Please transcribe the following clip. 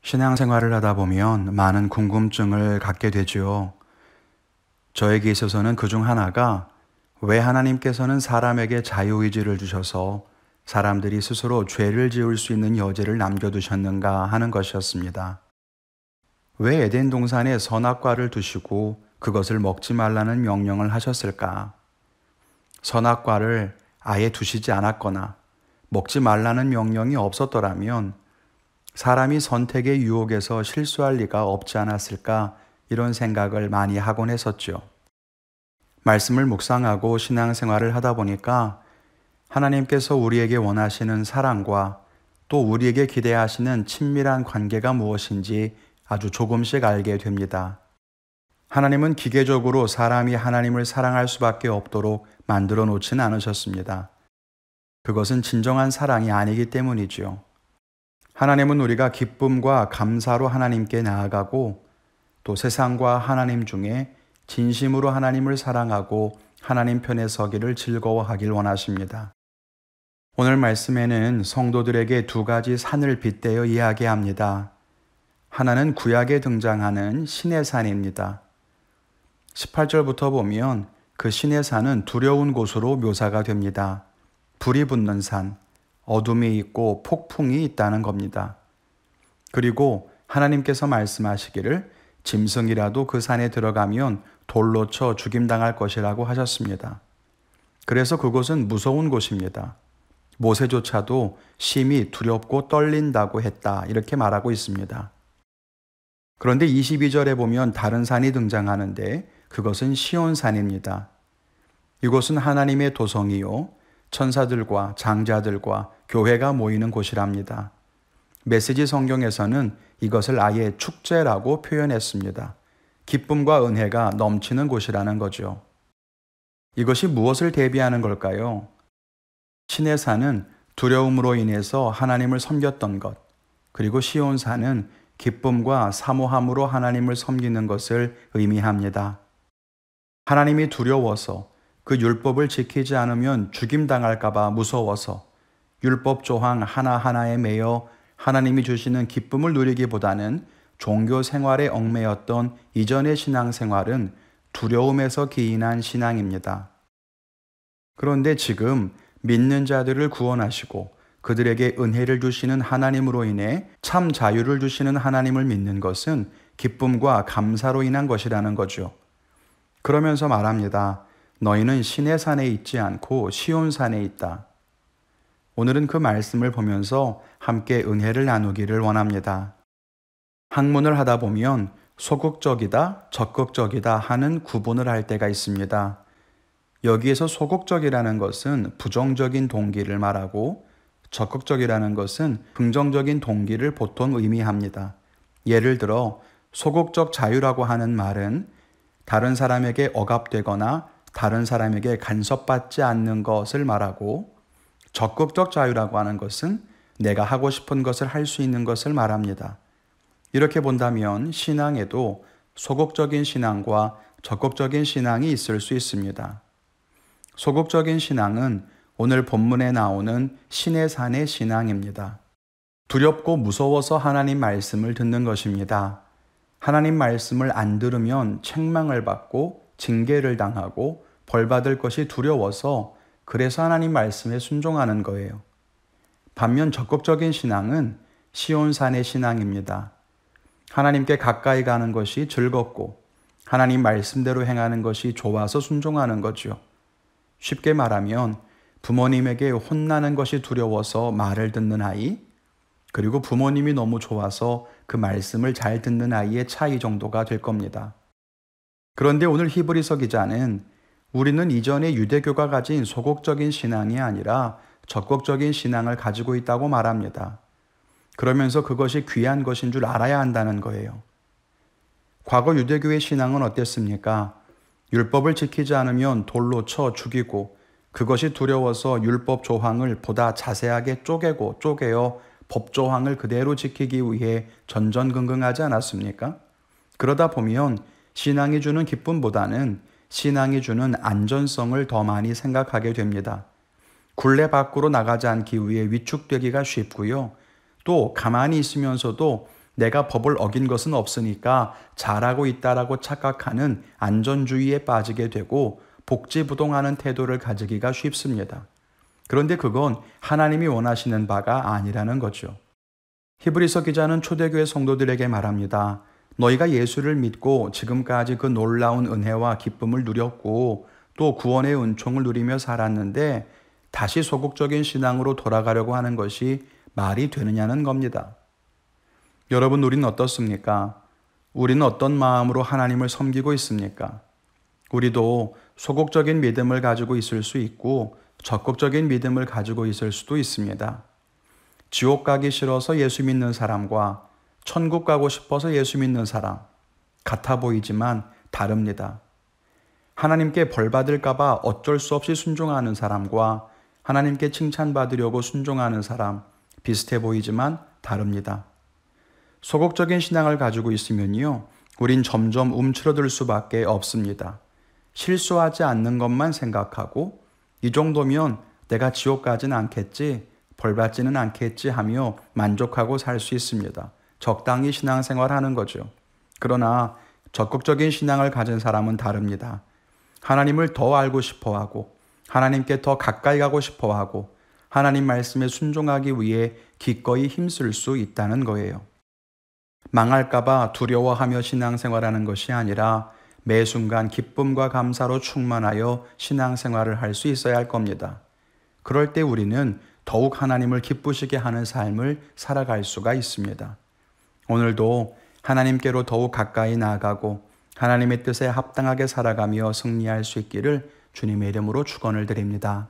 신앙생활을 하다 보면 많은 궁금증을 갖게 되지요. 저에게 있어서는 그중 하나가 왜 하나님께서는 사람에게 자유의지를 주셔서 사람들이 스스로 죄를 지을 수 있는 여지를 남겨두셨는가 하는 것이었습니다. 왜 에덴 동산에 선악과를 두시고 그것을 먹지 말라는 명령을 하셨을까? 선악과를 아예 두시지 않았거나 먹지 말라는 명령이 없었더라면 사람이 선택의 유혹에서 실수할 리가 없지 않았을까 이런 생각을 많이 하곤 했었죠. 말씀을 묵상하고 신앙생활을 하다 보니까 하나님께서 우리에게 원하시는 사랑과 또 우리에게 기대하시는 친밀한 관계가 무엇인지 아주 조금씩 알게 됩니다. 하나님은 기계적으로 사람이 하나님을 사랑할 수밖에 없도록 만들어 놓지는 않으셨습니다. 그것은 진정한 사랑이 아니기 때문이지요. 하나님은 우리가 기쁨과 감사로 하나님께 나아가고 또 세상과 하나님 중에 진심으로 하나님을 사랑하고 하나님 편에 서기를 즐거워하길 원하십니다. 오늘 말씀에는 성도들에게 두 가지 산을 빗대어 이야기합니다. 하나는 구약에 등장하는 신의 산입니다. 18절부터 보면 그 신의 산은 두려운 곳으로 묘사가 됩니다. 불이 붙는 산, 어둠이 있고 폭풍이 있다는 겁니다. 그리고 하나님께서 말씀하시기를 짐승이라도 그 산에 들어가면 돌로 쳐 죽임당할 것이라고 하셨습니다. 그래서 그곳은 무서운 곳입니다. 모세조차도 심히 두렵고 떨린다고 했다 이렇게 말하고 있습니다. 그런데 22절에 보면 다른 산이 등장하는데 그것은 시온산입니다. 이곳은 하나님의 도성이요 천사들과 장자들과 교회가 모이는 곳이랍니다. 메시지 성경에서는 이것을 아예 축제라고 표현했습니다. 기쁨과 은혜가 넘치는 곳이라는 거죠. 이것이 무엇을 대비하는 걸까요? 신의 산은 두려움으로 인해서 하나님을 섬겼던 것, 그리고 시온산은 기쁨과 사모함으로 하나님을 섬기는 것을 의미합니다. 하나님이 두려워서 그 율법을 지키지 않으면 죽임당할까봐 무서워서 율법 조항 하나하나에 매여 하나님이 주시는 기쁨을 누리기보다는 종교 생활에 얽매였던 이전의 신앙생활은 두려움에서 기인한 신앙입니다. 그런데 지금 믿는 자들을 구원하시고 그들에게 은혜를 주시는 하나님으로 인해 참 자유를 주시는 하나님을 믿는 것은 기쁨과 감사로 인한 것이라는 거죠. 그러면서 말합니다. 너희는 신의 산에 있지 않고 시온산에 있다. 오늘은 그 말씀을 보면서 함께 은혜를 나누기를 원합니다. 학문을 하다 보면 소극적이다, 적극적이다 하는 구분을 할 때가 있습니다. 여기에서 소극적이라는 것은 부정적인 동기를 말하고 적극적이라는 것은 긍정적인 동기를 보통 의미합니다. 예를 들어 소극적 자유라고 하는 말은 다른 사람에게 억압되거나 다른 사람에게 간섭받지 않는 것을 말하고 적극적 자유라고 하는 것은 내가 하고 싶은 것을 할 수 있는 것을 말합니다. 이렇게 본다면 신앙에도 소극적인 신앙과 적극적인 신앙이 있을 수 있습니다. 소극적인 신앙은 오늘 본문에 나오는 신의 산의 신앙입니다. 두렵고 무서워서 하나님 말씀을 듣는 것입니다. 하나님 말씀을 안 들으면 책망을 받고 징계를 당하고 벌받을 것이 두려워서 그래서 하나님 말씀에 순종하는 거예요. 반면 적극적인 신앙은 시온산의 신앙입니다. 하나님께 가까이 가는 것이 즐겁고 하나님 말씀대로 행하는 것이 좋아서 순종하는 거죠. 쉽게 말하면 부모님에게 혼나는 것이 두려워서 말을 듣는 아이, 그리고 부모님이 너무 좋아서 그 말씀을 잘 듣는 아이의 차이 정도가 될 겁니다. 그런데 오늘 히브리서 기자는 우리는 이전에 유대교가 가진 소극적인 신앙이 아니라 적극적인 신앙을 가지고 있다고 말합니다. 그러면서 그것이 귀한 것인 줄 알아야 한다는 거예요. 과거 유대교의 신앙은 어땠습니까? 율법을 지키지 않으면 돌로 쳐 죽이고 그것이 두려워서 율법 조항을 보다 자세하게 쪼개어 법 조항을 그대로 지키기 위해 전전긍긍하지 않았습니까? 그러다 보면 신앙이 주는 기쁨보다는 신앙이 주는 안전성을 더 많이 생각하게 됩니다. 굴레 밖으로 나가지 않기 위해 위축되기가 쉽고요. 또 가만히 있으면서도 내가 법을 어긴 것은 없으니까 잘하고 있다라고 착각하는 안전주의에 빠지게 되고 복지부동하는 태도를 가지기가 쉽습니다. 그런데 그건 하나님이 원하시는 바가 아니라는 거죠. 히브리서 기자는 초대교회 성도들에게 말합니다. 너희가 예수를 믿고 지금까지 그 놀라운 은혜와 기쁨을 누렸고 또 구원의 은총을 누리며 살았는데 다시 소극적인 신앙으로 돌아가려고 하는 것이 말이 되느냐는 겁니다. 여러분, 우리는 어떻습니까? 우리는 어떤 마음으로 하나님을 섬기고 있습니까? 우리도 소극적인 믿음을 가지고 있을 수 있고 적극적인 믿음을 가지고 있을 수도 있습니다. 지옥 가기 싫어서 예수 믿는 사람과 천국 가고 싶어서 예수 믿는 사람, 같아 보이지만 다릅니다. 하나님께 벌 받을까 봐 어쩔 수 없이 순종하는 사람과 하나님께 칭찬받으려고 순종하는 사람, 비슷해 보이지만 다릅니다. 소극적인 신앙을 가지고 있으면요, 우린 점점 움츠러들 수밖에 없습니다. 실수하지 않는 것만 생각하고 이 정도면 내가 지옥 가진 않겠지, 벌 받지는 않겠지 하며 만족하고 살 수 있습니다. 적당히 신앙생활하는 거죠. 그러나 적극적인 신앙을 가진 사람은 다릅니다. 하나님을 더 알고 싶어하고 하나님께 더 가까이 가고 싶어하고 하나님 말씀에 순종하기 위해 기꺼이 힘쓸 수 있다는 거예요. 망할까 봐 두려워하며 신앙생활하는 것이 아니라 매 순간 기쁨과 감사로 충만하여 신앙생활을 할 수 있어야 할 겁니다. 그럴 때 우리는 더욱 하나님을 기쁘시게 하는 삶을 살아갈 수가 있습니다. 오늘도 하나님께로 더욱 가까이 나아가고 하나님의 뜻에 합당하게 살아가며 승리할 수 있기를 주님의 이름으로 축원을 드립니다.